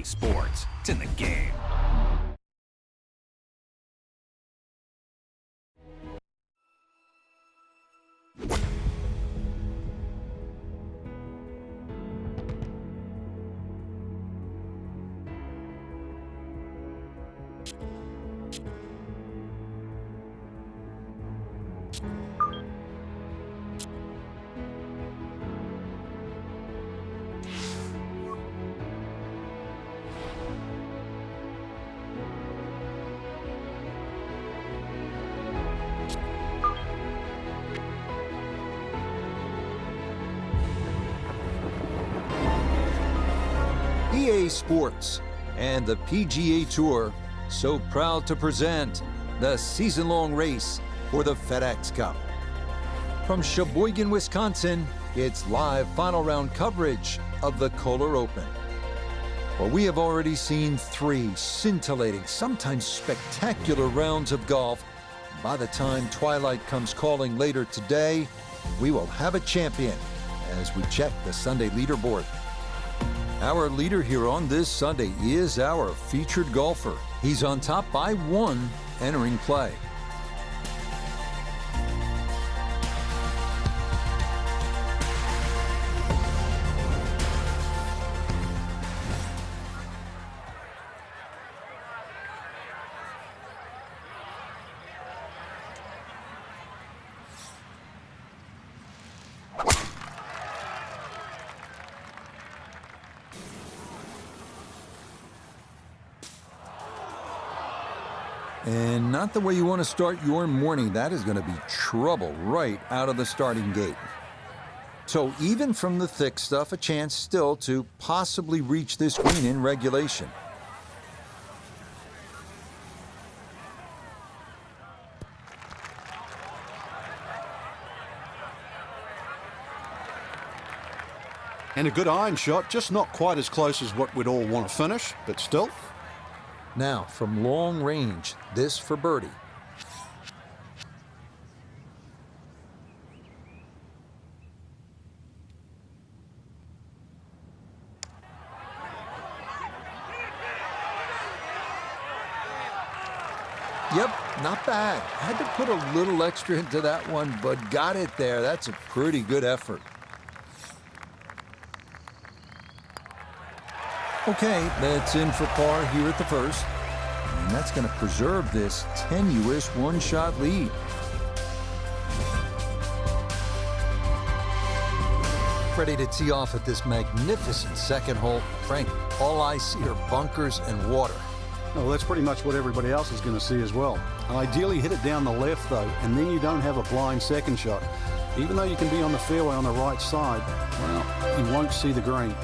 Sports. It's in the game. PGA Sports and the PGA Tour so proud to present the season-long race for the FedEx Cup. From Sheboygan, Wisconsin, it's live final round coverage of the Kohler Open. Well, we have already seen 3 scintillating, sometimes spectacular rounds of golf. By the time twilight comes calling later today, we will have a champion as we check the Sunday leaderboard. Our leader here on this Sunday is our featured golfer. He's on top by 1 entering play. And not the way you want to start your morning. That is going to be trouble right out of the starting gate. So even from the thick stuff, a chance still to possibly reach this green in regulation. And a good iron shot, just not quite as close as what we'd all want to finish, but still. Now, from long range, this for birdie. Yep, not bad. Had to put a little extra into that one, but got it there. That's a pretty good effort. Okay, that's in for par here at the first. And that's going to preserve this tenuous one-shot lead. Ready to tee off at this magnificent second hole. Frank, all I see are bunkers and water. Well, that's pretty much what everybody else is going to see as well. Ideally, hit it down the left, though, and then you don't have a blind second shot. Even though you can be on the fairway on the right side, well, you won't see the green.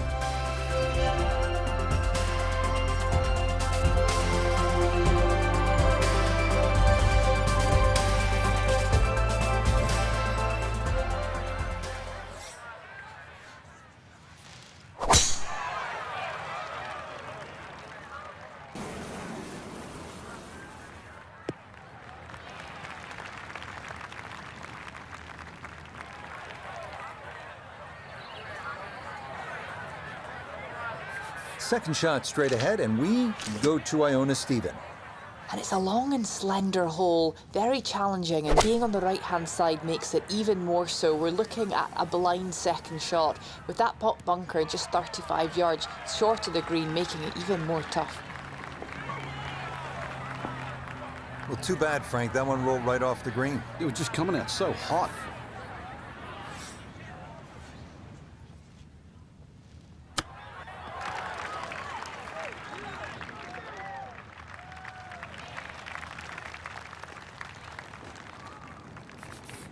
Second shot straight ahead, and we go to Iona Stephen. And it's a long and slender hole, very challenging, and being on the right-hand side makes it even more so. We're looking at a blind second shot, with that pot bunker just 35 yards short of the green, making it even more tough. Well, too bad, Frank. That one rolled right off the green. It was just coming out so hot.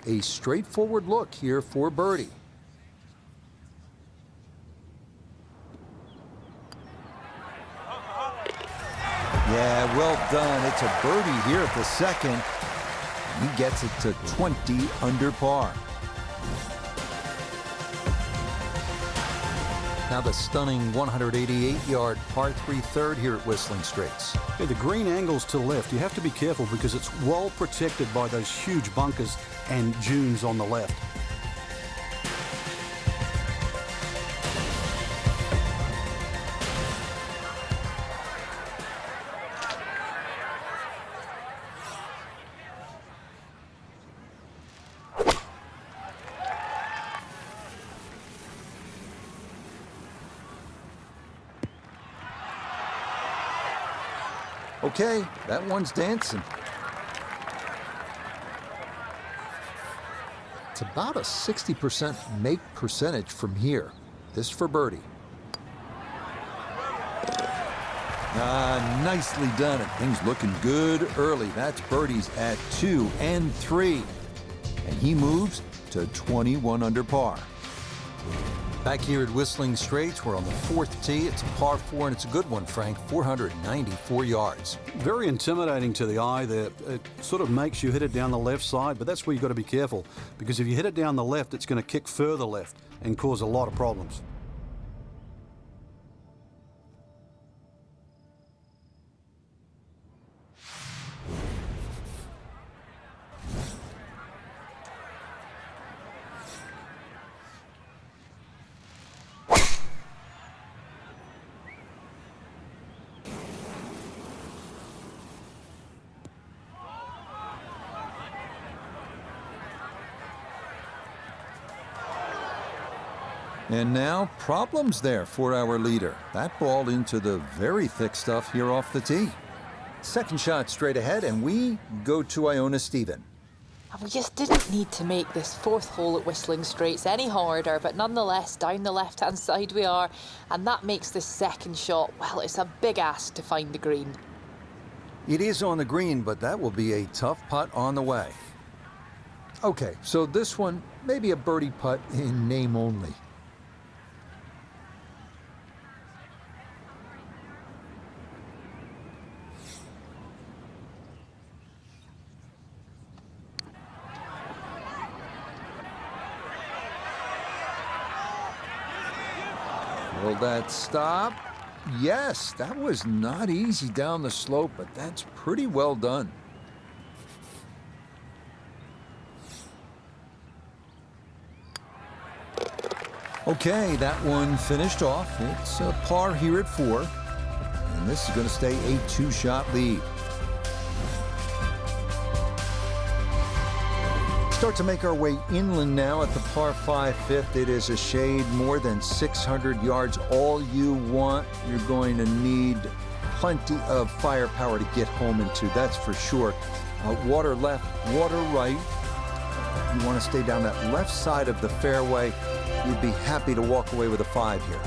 A straightforward look here for birdie. Yeah, well done. It's a birdie here at the second. He gets it to 20 under par. Now the stunning 188-yard par 3 third here at Whistling Straits. Yeah, the green angles to the left. You have to be careful because it's well protected by those huge bunkers and dunes on the left. Okay, that one's dancing. It's about a 60% make percentage from here. This for birdie. Nicely done. And things looking good early. That's birdies at 2 and 3. And he moves to 21 under par. Back here at Whistling Straits, we're on the 4th tee. It's a par 4, and it's a good one, Frank. 494 yards. Very intimidating to the eye there. It sort of makes you hit it down the left side, but that's where you've got to be careful, because if you hit it down the left, it's going to kick further left and cause a lot of problems. And now, problems there for our leader. That ball into the very thick stuff here off the tee. Second shot straight ahead, and we go to Iona Stephen. And we just didn't need to make this 4th hole at Whistling Straits any harder, but nonetheless, down the left-hand side we are, and that makes this second shot, well, it's a big ask to find the green. It is on the green, but that will be a tough putt on the way. Okay, so this one, maybe a birdie putt in name only. Will that stop? Yes, that was not easy down the slope, but that's pretty well done. Okay, that one finished off. It's a par here at 4. And this is going to stay a 2-shot lead. Start to make our way inland now at the par 5 fifth. It is a shade more than 600 yards. All you want, you're going to need plenty of firepower to get home into, that's for sure. Water left, water right. You want to stay down that left side of the fairway. You'd be happy to walk away with a 5 here.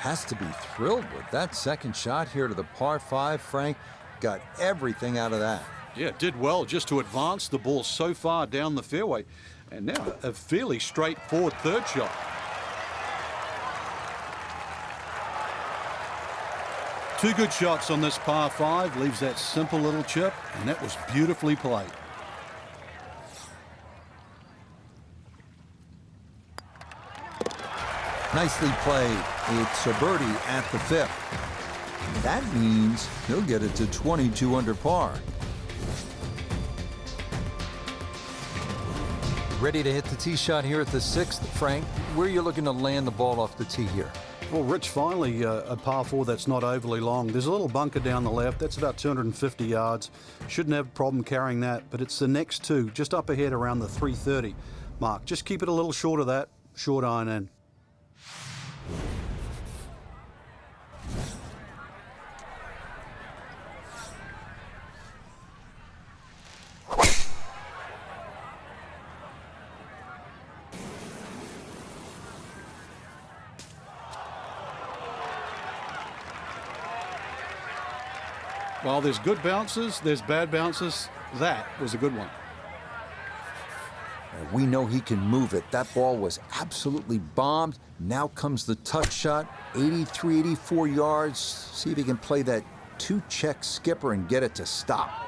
Has to be thrilled with that second shot here to the par 5. Frank got everything out of that. Yeah, did well just to advance the ball so far down the fairway. And now a fairly straightforward third shot. Two good shots on this par 5. Leaves that simple little chip, and that was beautifully played. Nicely played. It's a birdie at the 5th. That means he'll get it to 22 under par. Ready to hit the tee shot here at the 6th. Frank, where are you looking to land the ball off the tee here? Well, Rich, finally a par 4 that's not overly long. There's a little bunker down the left. That's about 250 yards. Shouldn't have a problem carrying that, but it's the next two, just up ahead around the 330 mark. Just keep it a little short of that, short iron in. While there's good bounces, there's bad bounces. That was a good one. We know he can move it. That ball was absolutely bombed. Now comes the touch shot, 83, 84 yards. See if he can play that two-check skipper and get it to stop.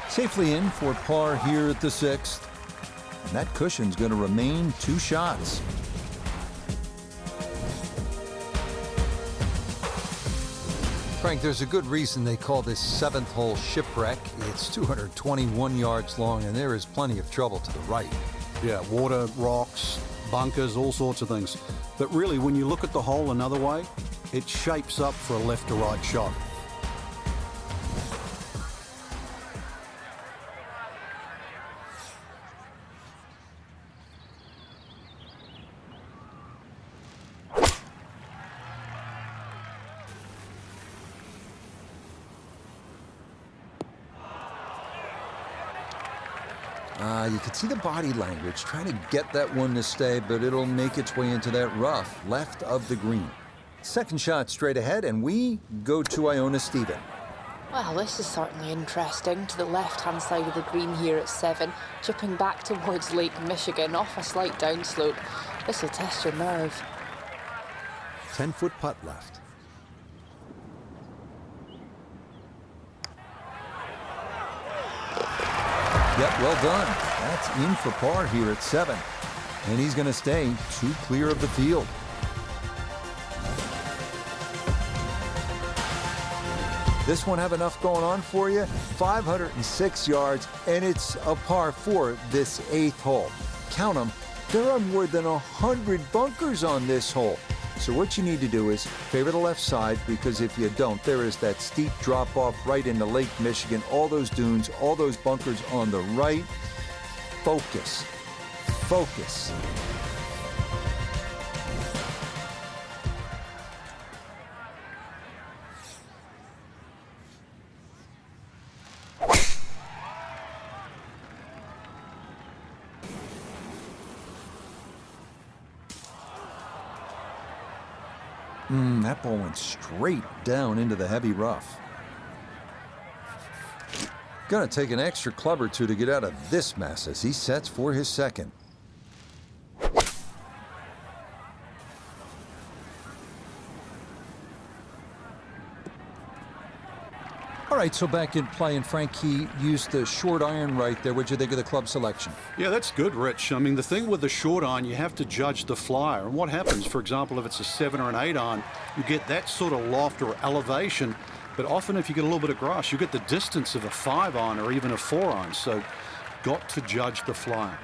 Safely in for par here at the 6th. And that cushion's going to remain 2 shots. Frank, there's a good reason they call this 7th hole shipwreck. It's 221 yards long, and there is plenty of trouble to the right. Yeah, water, rocks, bunkers, all sorts of things. But really, when you look at the hole another way, it shapes up for a left to right shot. You can see the body language trying to get that one to stay, but it'll make its way into that rough left of the green. Second shot straight ahead, and we go to Iona Stephen. Well, this is certainly interesting. To the left-hand side of the green here at 7, chipping back towards Lake Michigan off a slight downslope. This will test your nerve. 10-foot putt left. Yep, well done. That's in for par here at 7. And he's going to stay 2 clear of the field. This one have enough going on for you? 506 yards, and it's a par 4 this 8th hole. Count them, there are more than 100 bunkers on this hole. So what you need to do is favor the left side, because if you don't, there is that steep drop-off right into Lake Michigan, all those dunes, all those bunkers on the right. Focus. Focus. That ball went straight down into the heavy rough. Gonna take an extra club or two to get out of this mess as he sets for his second. All right, so back in play, and Frank, he used the short iron right there. What'd you think of the club selection? Yeah, that's good, Rich. I mean, the thing with the short iron, you have to judge the flyer. And what happens, for example, if it's a 7 or an 8 iron, you get that sort of loft or elevation. But often if you get a little bit of grass, you get the distance of a 5 iron or even a 4 iron. So got to judge the flyer.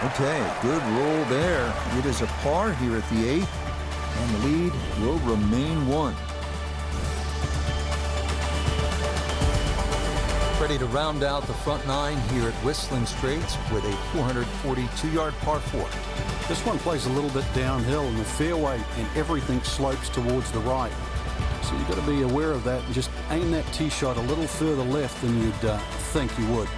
Okay, good roll there. It is a par here at the 8th, and the lead will remain 1. Ready to round out the front 9 here at Whistling Straits with a 442-yard par 4. This one plays a little bit downhill, and the fairway and everything slopes towards the right. So you've got to be aware of that and just aim that tee shot a little further left than you'd think you would.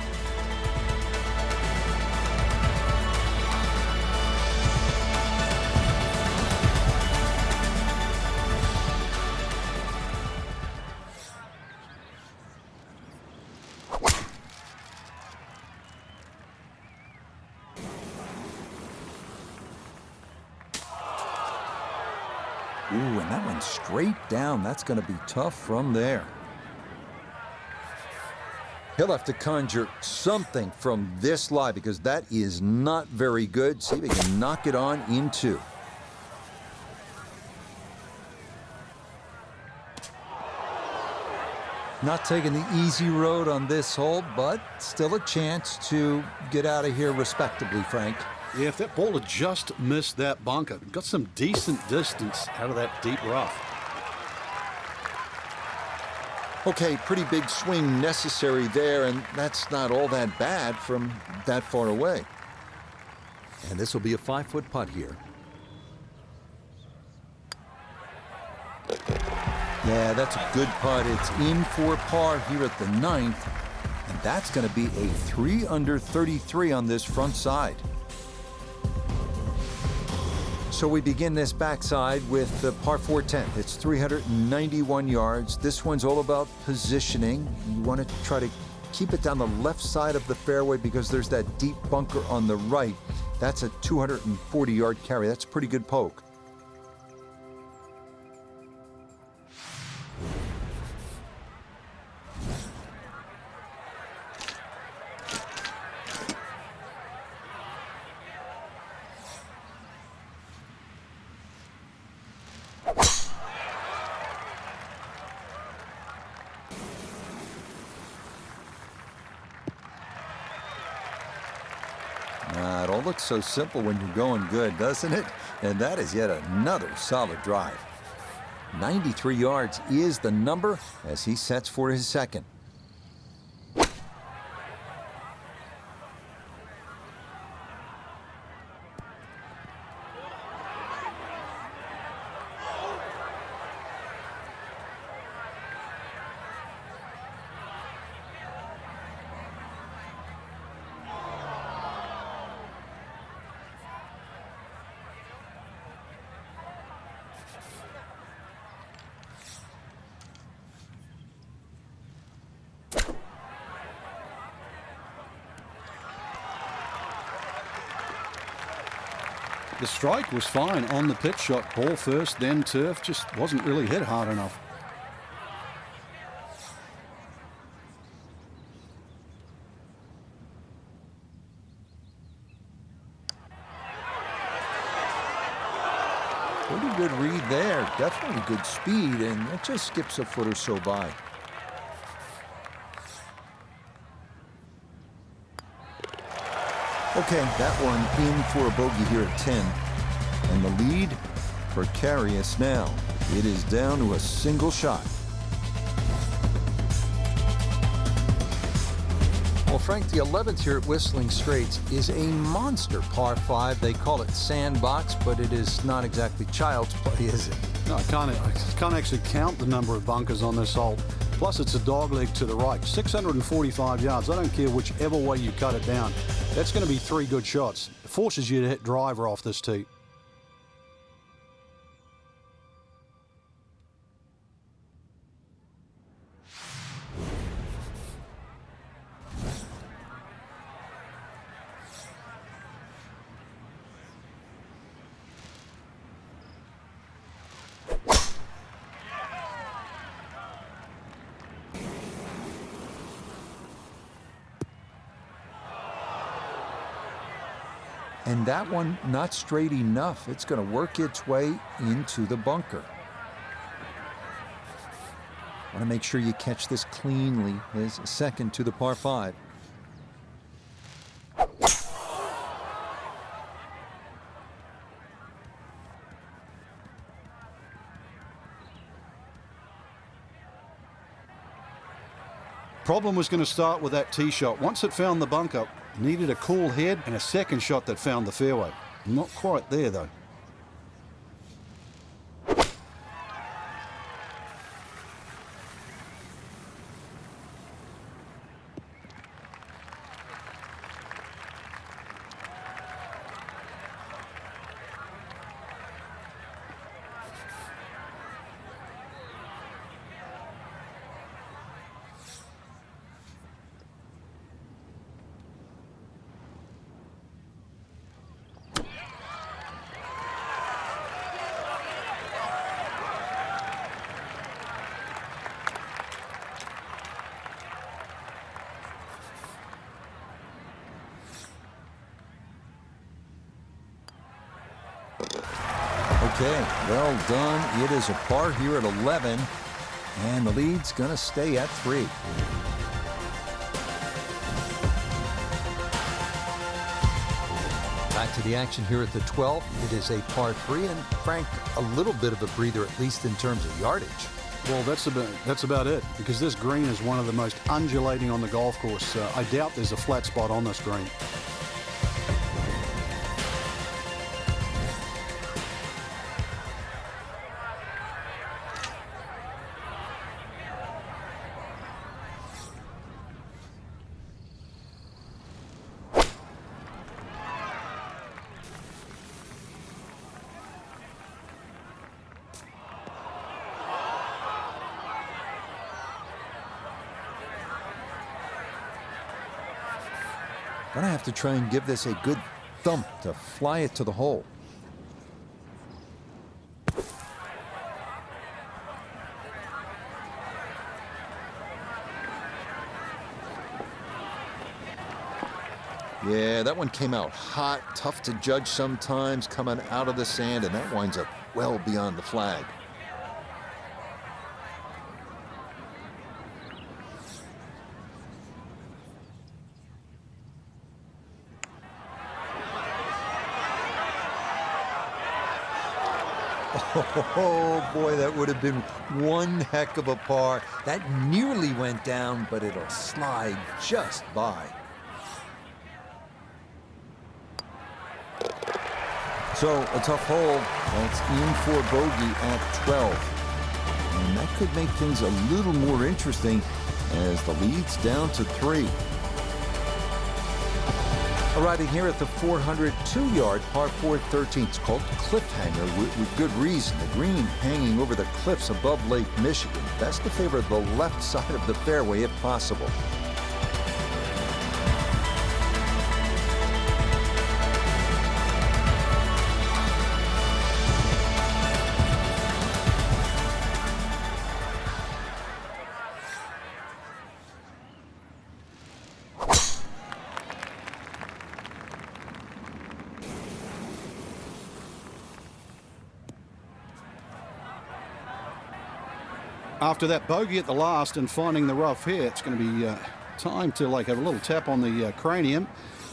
Ooh, and that went straight down. That's going to be tough from there. He'll have to conjure something from this lie, because that is not very good. See if he can knock it on in 2. Not taking the easy road on this hole, but still a chance to get out of here respectably, Frank. Yeah, if that ball had just missed that bunker, got some decent distance out of that deep rough. Okay, pretty big swing necessary there, and that's not all that bad from that far away. And this will be a 5-foot putt here. Yeah, that's a good putt. It's in for par here at the 9th, and that's going to be a 3 under 33 on this front side. So we begin this backside with the par 4 10th. It's 391 yards. This one's all about positioning. You want to try to keep it down the left side of the fairway because there's that deep bunker on the right. That's a 240-yard carry. That's a pretty good poke. It all looks so simple when you're going good, doesn't it? And that is yet another solid drive. 93 yards is the number as he sets for his second. The strike was fine on the pitch shot. Ball first, then turf. Just wasn't really hit hard enough. Pretty good read there. Definitely good speed, and it just skips a foot or so by. Okay, that one in for a bogey here at 10. And the lead precarious now. It is down to a single shot. Well, Frank, the 11th here at Whistling Straits is a monster par 5. They call it sandbox, but it is not exactly child's play, is it? No, I can't actually count the number of bunkers on this hole. Plus, it's a dogleg to the right. 645 yards. I don't care whichever way you cut it down. That's going to be 3 good shots. It forces you to hit driver off this tee. And that one not straight enough. It's going to work its way into the bunker. Want to make sure you catch this cleanly. His second to the par 5. Problem was going to start with that tee shot. Once it found the bunker, needed a cool head and a second shot that found the fairway. Not quite there, though. Okay, well done. It is a par here at 11. And the lead's going to stay at 3. Back to the action here at the 12th. It is a par 3, and Frank, a little bit of a breather, at least in terms of yardage. Well, that's about it, because this green is one of the most undulating on the golf course. I doubt there's a flat spot on this green. Gonna have to try and give this a good thump to fly it to the hole. Yeah, that one came out hot, tough to judge sometimes, coming out of the sand, and that winds up well beyond the flag. Oh, boy, that would have been one heck of a par. That nearly went down, but it'll slide just by. So, a tough hole. That's in for bogey at 12. And that could make things a little more interesting as the lead's down to 3. Arriving here at the 402-yard par 4 13. It's called Cliffhanger with good reason. The green hanging over the cliffs above Lake Michigan. Best to favor the left side of the fairway if possible. After that bogey at the last and finding the rough here, it's going to be time to have a little tap on the cranium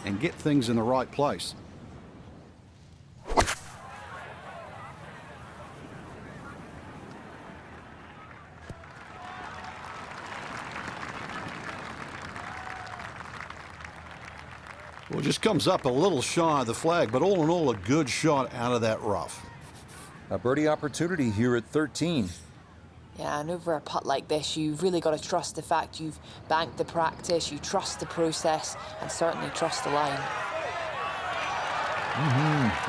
and get things in the right place. Well, just comes up a little shy of the flag, but all in all, a good shot out of that rough. A birdie opportunity here at 13. Yeah, and over a putt like this, you've really got to trust the fact you've banked the practice, you trust the process, and certainly trust the line.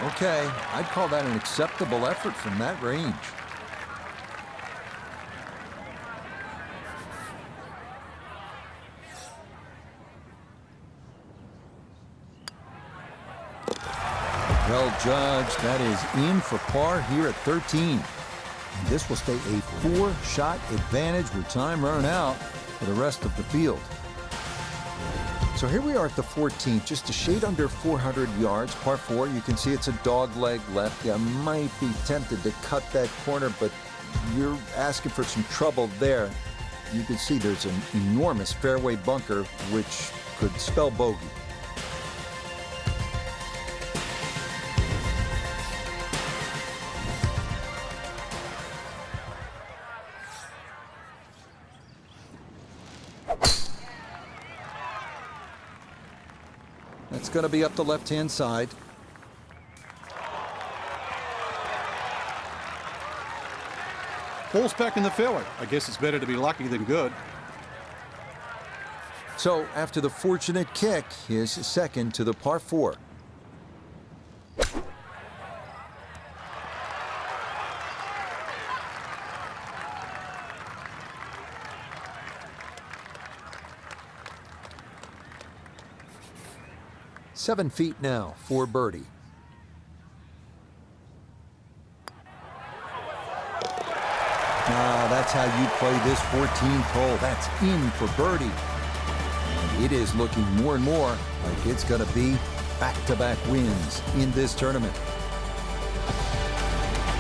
Okay, I'd call that an acceptable effort from that range. Well judged. That is in for par here at 13. And this will stay a 4-shot advantage with time running out for the rest of the field. So here we are at the 14th, just a shade under 400 yards, par 4. You can see it's a dog leg left. You might be tempted to cut that corner, but you're asking for some trouble there. You can see there's an enormous fairway bunker, which could spell bogey. That's going to be up the left-hand side. Ball's back in the fairway. I guess it's better to be lucky than good. So after the fortunate kick, his second to the par 4. Seven feet now for birdie. Now that's how you play this 14th hole. That's in for birdie. And it is looking more and more like it's going to be back-to-back wins in this tournament.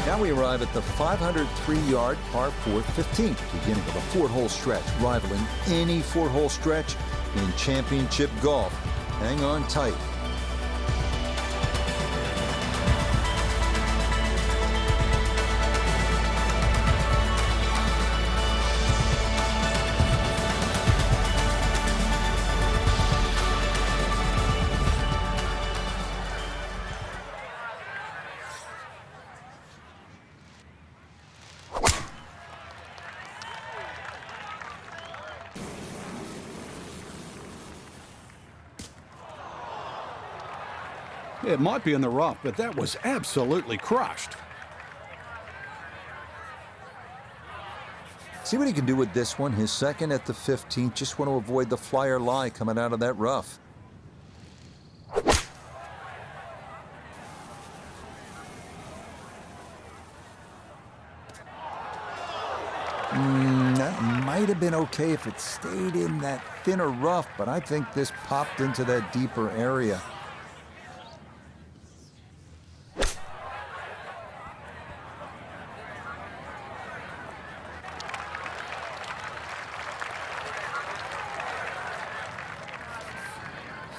Now we arrive at the 503-yard par 4 15th, beginning of a 4-hole stretch, rivaling any 4-hole stretch in championship golf. Hang on tight. It might be in the rough, but that was absolutely crushed. See what he can do with this one. His second at the 15th. Just want to avoid the flyer lie coming out of that rough. That might have been okay if it stayed in that thinner rough, but I think this popped into that deeper area.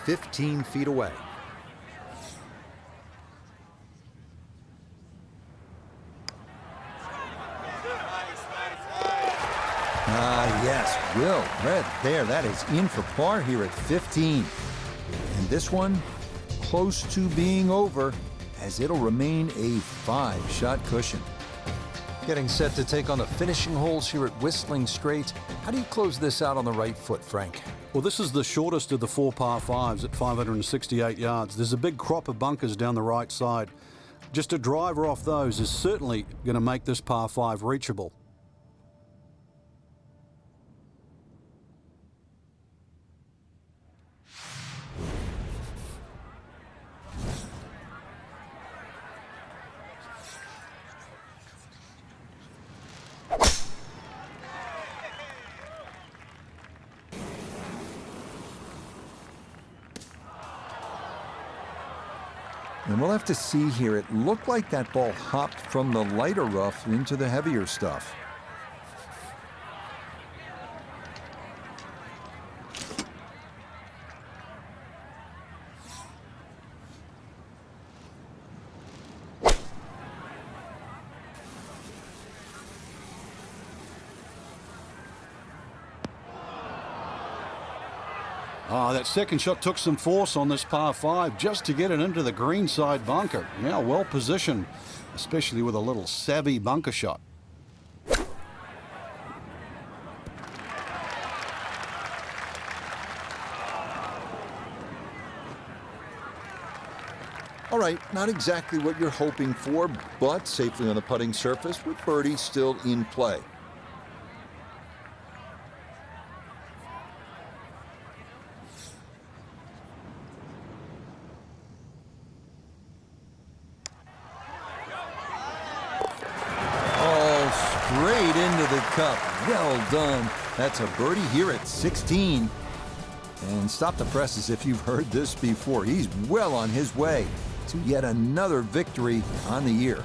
"15 feet away." Yes, Will, right there. That is in for par here at 15. And this one, close to being over, as it'll remain a 5-shot cushion. Getting set to take on the finishing holes here at Whistling Straits. How do you close this out on the right foot, Frank? Well, this is the shortest of the 4 par 5s at 568 yards. There's a big crop of bunkers down the right side. Just a driver off those is certainly going to make this par 5 reachable. And we'll have to see here. It looked like that ball hopped from the lighter rough into the heavier stuff. That second shot took some force on this par 5 just to get it into the green side bunker. Now well positioned, especially with a little savvy bunker shot. All right, not exactly what you're hoping for, but safely on the putting surface with birdie still in play. Straight into the cup. Well done. That's a birdie here at 16. And stop the presses if you've heard this before. He's well on his way to yet another victory on the year.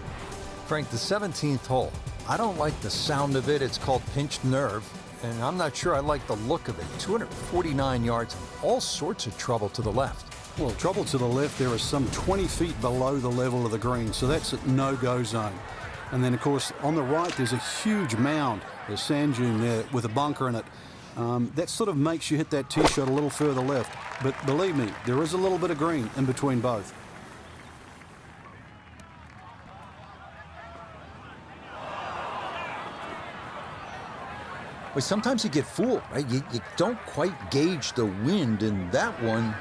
Frank, the 17th hole. I don't like the sound of it. It's called pinched nerve. And I'm not sure I like the look of it. 249 yards, all sorts of trouble to the left. Well, trouble to the left, there is some 20 feet below the level of the green, so that's a no-go zone. And then, of course, on the right, there's a huge mound, a sand dune there with a bunker in it. That sort of makes you hit that tee shot a little further left. But believe me, there is a little bit of green in between both. Well, sometimes you get fooled, right? You don't quite gauge the wind, and that one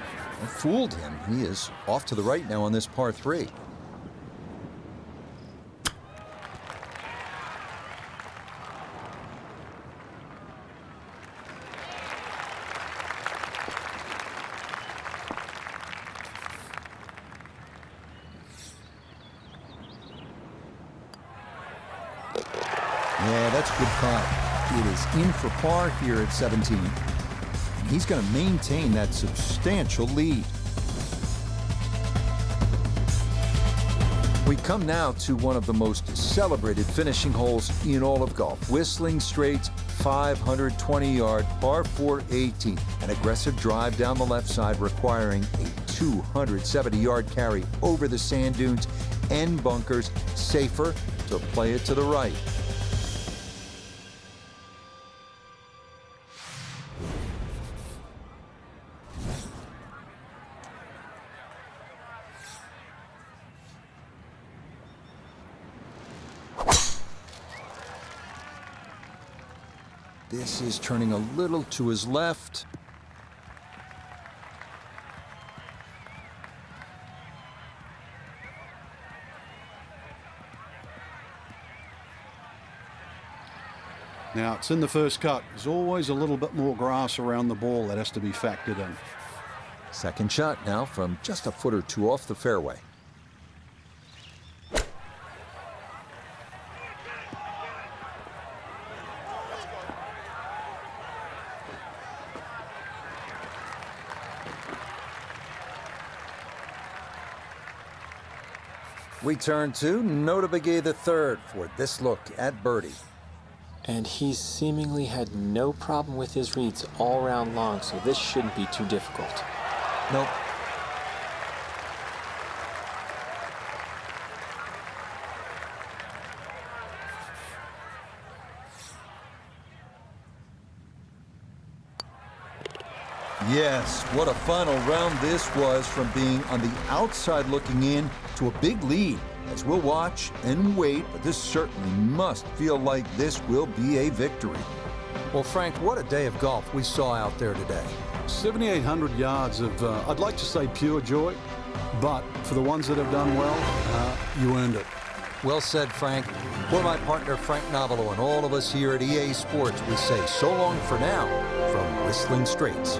fooled him. He is off to the right now on this par 3. Yeah, that's a good putt. It is in for par here at 17. And he's going to maintain that substantial lead. We come now to one of the most celebrated finishing holes in all of golf. Whistling Straits, 520-yard par 4 18. An aggressive drive down the left side requiring a 270-yard carry over the sand dunes and bunkers. Safer to play it to the right. This is turning a little to his left. Now, it's in the first cut. There's always a little bit more grass around the ball that has to be factored in. Second shot now from just a foot or two off the fairway. We turn to Nota Begay III for this look at birdie. And he's seemingly had no problem with his reads all round long, so this shouldn't be too difficult. Nope. Yes, what a final round this was, from being on the outside looking in to a big lead. As we'll watch and wait, but this certainly must feel like this will be a victory. Well, Frank, what a day of golf we saw out there today. 7,800 yards of, I'd like to say pure joy, but for the ones that have done well, you earned it. Well said, Frank. For my partner, Frank Novello, and all of us here at EA Sports, we say so long for now from Whistling Straits.